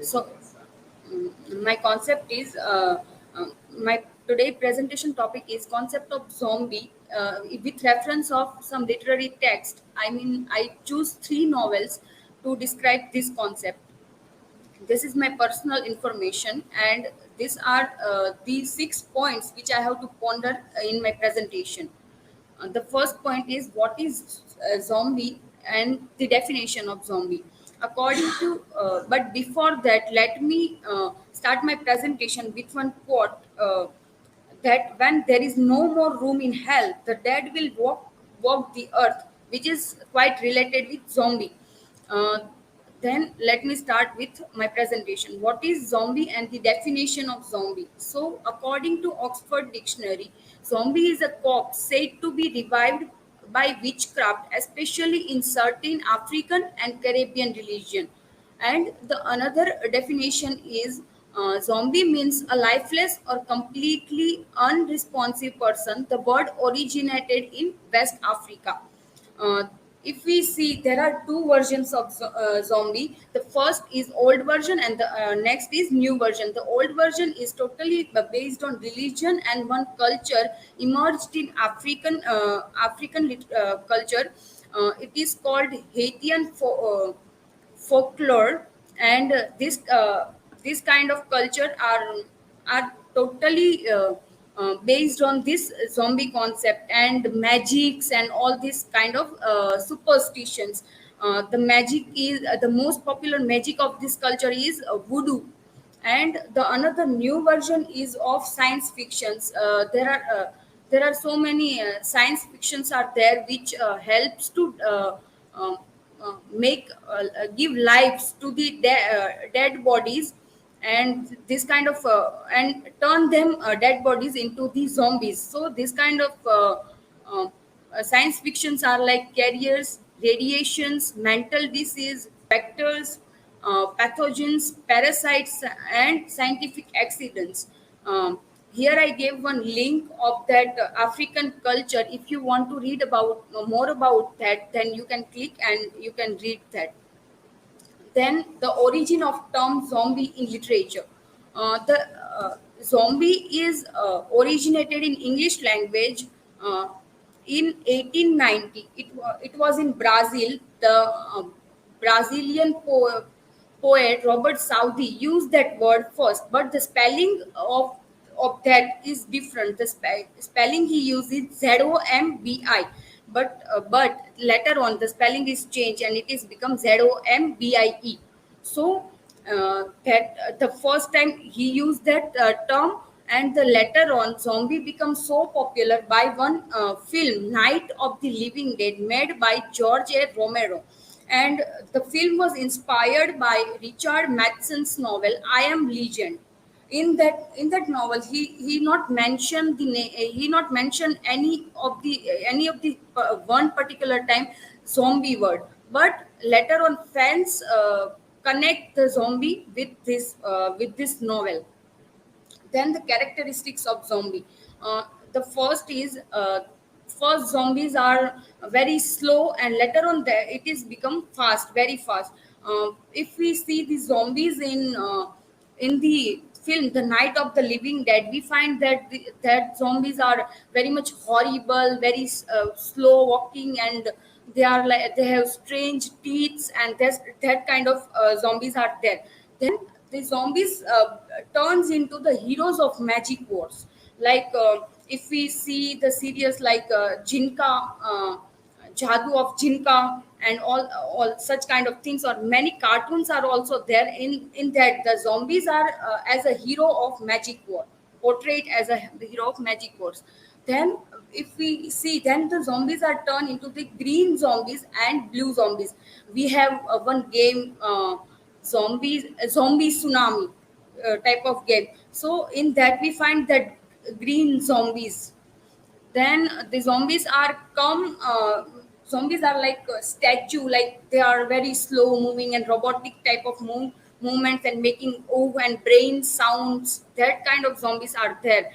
So, my concept is my today presentation topic is concept of zombie with reference of some literary text. I mean, I choose three novels to describe this concept. This is my personal information, and these are the 6 points which I have to ponder in my presentation. The first point is what is zombie and the definition of zombie. According to, but before that, let me start my presentation with one quote that when there is no more room in hell, the dead will walk the earth, which is quite related with zombie. Uh, then let me start with my presentation. What is zombie and the definition of zombie? So, according to Oxford Dictionary, zombie is a corpse said to be revived by witchcraft, especially in certain African and Caribbean religion. And the another definition is zombie means a lifeless or completely unresponsive person. The word originated in West Africa. uh, if we see, there are two versions of zombie. The first is old version, and the next is new version. The old version is totally based on religion and one culture emerged in African culture. It is called Haitian folklore, and this kind of culture are totally based on this zombie concept and magics and all this kind of superstitions. The magic is the most popular magic of this culture is voodoo. And the another new version is of science fictions. There are so many science fictions are there which helps to um, make give lives to the dead bodies, and this kind of and turn them dead bodies into the zombies. So this kind of uh, science fictions are like carriers, radiations, mental disease, vectors, pathogens, parasites, and scientific accidents. Um, Here I gave one link of that African culture. If you want to read about more about that, then you can click and you can read that. Then the origin of term zombie in literature. The zombie is originated in English language in 1890. It was in Brazil. The Brazilian poet Robert Southey used that word first, but the spelling of that is different. The spelling he used is ZOMBI, but later on the spelling is changed and it is become ZOMBIE. So that the first time he used that term, and the later on zombie becomes so popular by one film, Night of the Living Dead, made by George A. Romero. And the film was inspired by Richard Matheson's novel I Am Legend. In that novel, he not mentioned he not mentioned any of the one particular time zombie word, but later on fans connect the zombie with this novel. Then the characteristics of zombie. The first is first zombies are very slow, and later on there it is become fast, very fast. If we see the zombies in the film The Night of the Living Dead, we find that that zombies are very much horrible, very slow walking, and they are like they have strange teeth, and that kind of zombies are there. Then the zombies turns into the heroes of magic wars. Like if we see the series like Jinka, Jadoo of Jinka, and all such kind of things, or many cartoons are also there. In that, the zombies are as a hero of magic war, portrayed as a hero of magic wars. Then if we see, then the zombies are turned into the green zombies and blue zombies. We have one game, zombie tsunami type of game. So in that we find that green zombies. Then the zombies are like a statue, like they are very slow moving and robotic type of movements, and making and brain sounds. That kind of zombies are there.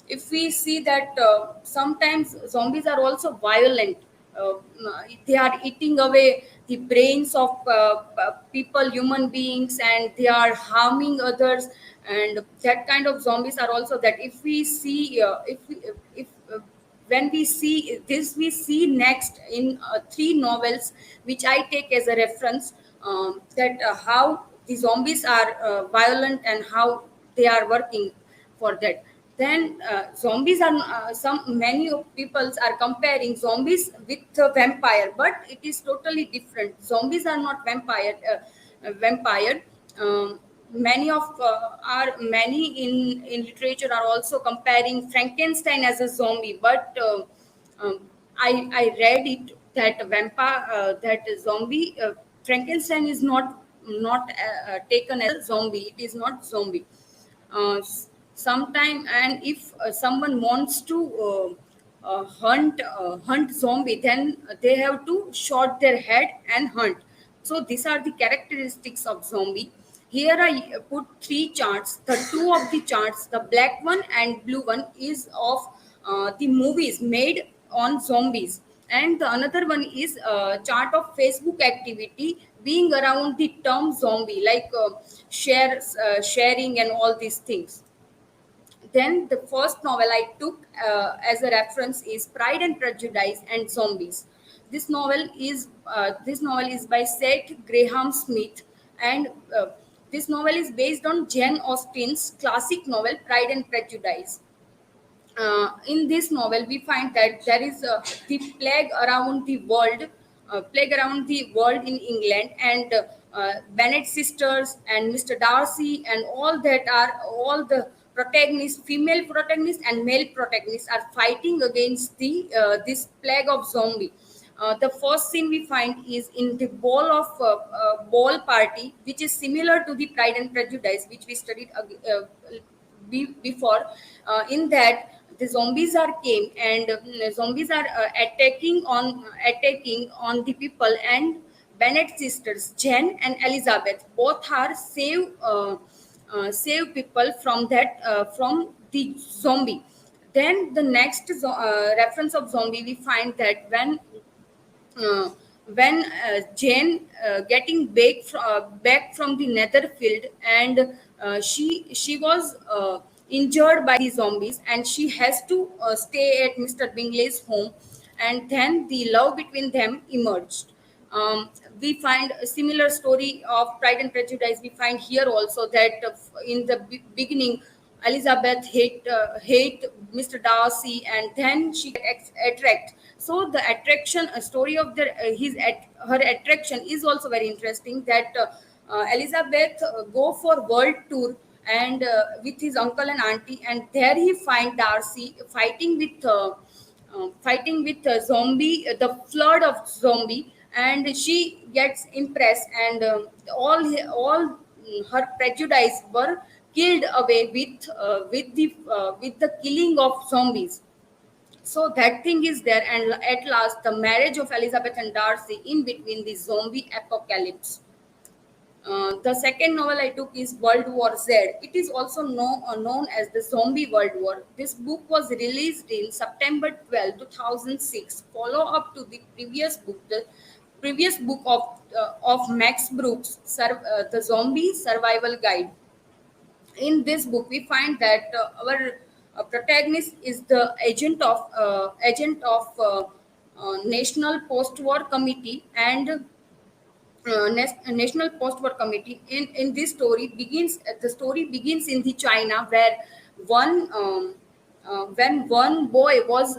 If we see that sometimes zombies are also violent. they are eating away the brains of people, human beings, and they are harming others. And that kind of zombies are also that if we see if when we see this, we see next in three novels which I take as a reference, that how the zombies are violent and how they are working for that. Then zombies are some many of peoples are comparing zombies with a vampire, but it is totally different. Zombies are not vampire. Many of are many in literature are also comparing Frankenstein as a zombie, but I read it that vampire that zombie Frankenstein is not taken as a zombie. It is not zombie. Sometime, and if someone wants to hunt zombie, then they have to shot their head and hunt. So these are the characteristics of zombie. Here I put three charts. The two of the charts, the black one and blue one, is of the movies made on zombies, and the another one is a chart of Facebook activity being around the term zombie, like sharing and all these things. Then the first novel I took as a reference is Pride and Prejudice and Zombies. This novel is by Seth Graham Smith, and this novel is based on Jane Austen's classic novel Pride and Prejudice. In this novel we find that there is the plague around the world in England, and Bennet sisters and Mr. Darcy and all that are all the protagonists, female protagonists and male protagonists, are fighting against the this plague of zombie. The first scene we find is in the ball party, which is similar to the Pride and Prejudice, which we studied before. In that, the zombies are came, and zombies are attacking on the people, and Bennet sisters Jen and Elizabeth both are save people from that from the zombie. Then the next reference of zombie we find that uh, when Jane getting back from the Netherfield, and she was injured by the zombies, and she has to stay at Mr. Bingley's home, and then the love between them emerged. We find a similar story of Pride and Prejudice. We find here also that in the beginning, Elizabeth hate Mr. Darcy, and then she attract. So the attraction, a story of her attraction is also very interesting. That Elizabeth go for world tour, and with his uncle and auntie, and there he find Darcy fighting with a zombie, the flood of zombie, and she gets impressed, and all her prejudice were killed away with the killing of zombies. So that thing is there, and at last the marriage of Elizabeth and Darcy in between the zombie apocalypse. The second novel I took is World War Z. It is also known as the Zombie World War. This book was released in September 12, 2006, follow up to the previous book of Max Brooks, The Zombie Survival Guide. In this book, we find that our protagonist is the agent of National Post-War Committee, and National Post-War Committee. In this story begins the story begins in the China, where one when one boy was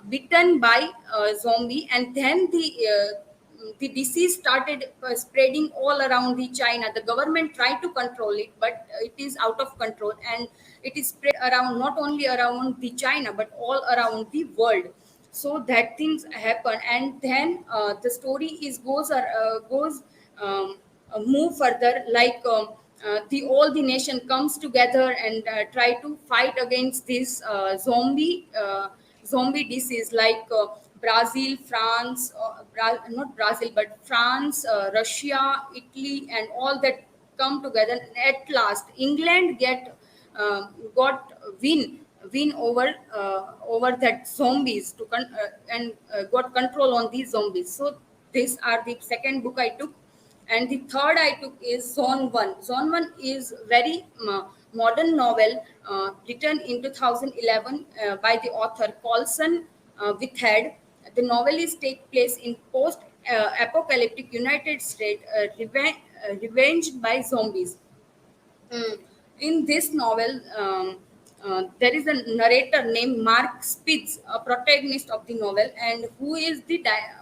bitten by a zombie, and then the disease started spreading all around the China. The government tried to control it, but it is out of control, and it is spread around, not only around the China but all around the world. So that things happen, and then the story is goes move further, like the all the nation comes together and try to fight against this zombie disease, like Brazil, France, not Brazil but France, Russia, Italy, and all that come together. At last England got win win over that zombies and got control on these zombies. So these are the second book I took. And the third I took is Zone 1. Zone 1 is very modern novel written in 2011 by the author Colson Whitehead. The novel is take place in post apocalyptic United States, revenged by zombies. Mm. In this novel, there is a narrator named Mark Spitz, a protagonist of the novel, and who is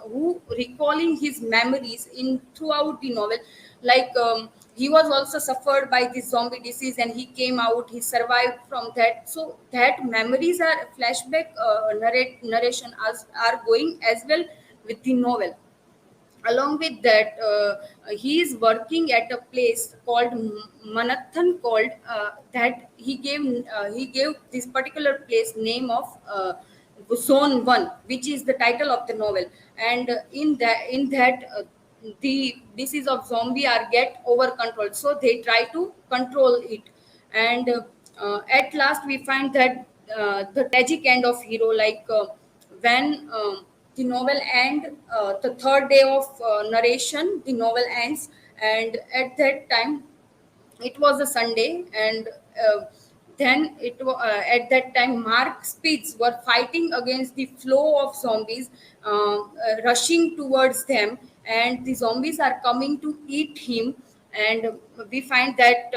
who recalling his memories in throughout the novel. Like he was also suffered by the zombie disease, and he came out. He survived from that. So that memories are flashback narration as are going as well with the novel. Along with that, he is working at a place called Manathan, called that he gave this particular place name of Zone 1, which is the title of the novel. And in that the disease of zombie are get over control, so they try to control it. And at last we find that the tragic end of hero, like when the novel end, the third day of narration, the novel ends. And at that time it was a Sunday. And at that time Mark Spitz were fighting against the flow of zombies, rushing towards them, and the zombies are coming to eat him. And we find that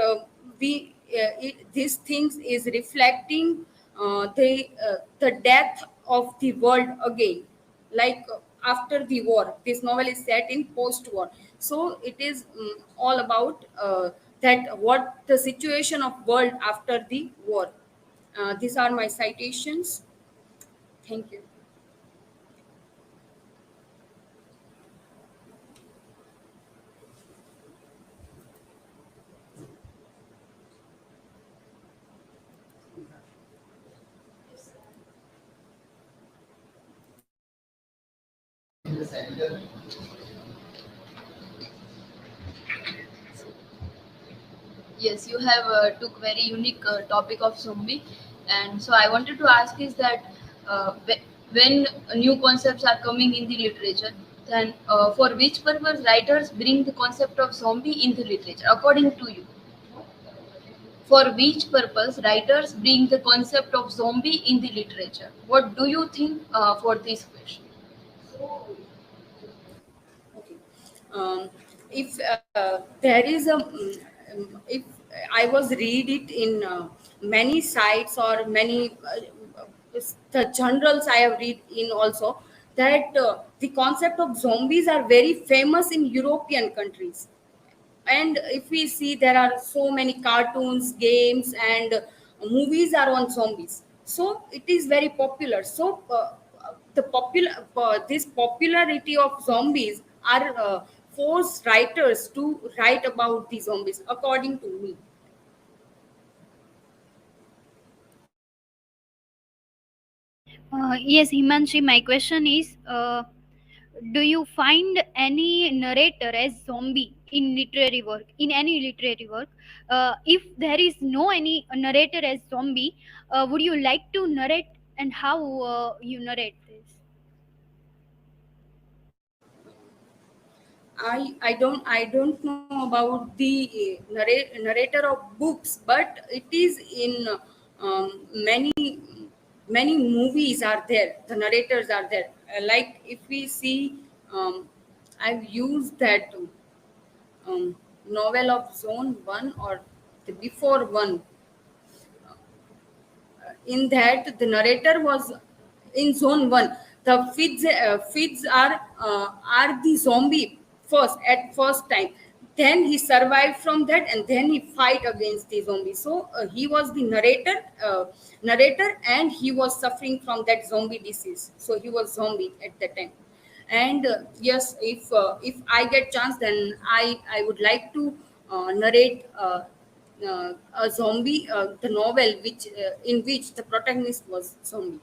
these things is reflecting the death of the world again, like after the war. This novel is set in post-war, so it is all about that what the situation of world after the war. These are my citations. Thank you. Yes, you have took very unique topic of zombie, and so I wanted to ask is that when new concepts are coming in the literature, then for which purpose writers bring the concept of zombie in the literature? According to you, for which purpose writers bring the concept of zombie in the literature? What do you think for this question? Okay. If there is a if I was read it in many sites or many the journals I have read in also, that the concept of zombies are very famous in European countries. And if we see, there are so many cartoons, games, and movies are on zombies, so it is very popular. So the popular this popularity of zombies are force writers to write about the zombies, according to me. Yes, Himanshi, my question is, do you find any narrator as zombie in literary work, in any literary work? If there is no any narrator as zombie, would you like to narrate, and how you narrate this? I don't know about the narrator of books, but it is in many many movies are there. The narrators are there. Like if we see, I've used that novel of Zone 1 or the Before One. In that the narrator was in Zone 1. The feeds are the zombie first at first time, then he survived from that, and then he fight against the zombie. So he was the narrator, and he was suffering from that zombie disease, so he was zombie at that time. And yes, if I get chance, then I would like to narrate a zombie, the novel which in which the protagonist was zombie.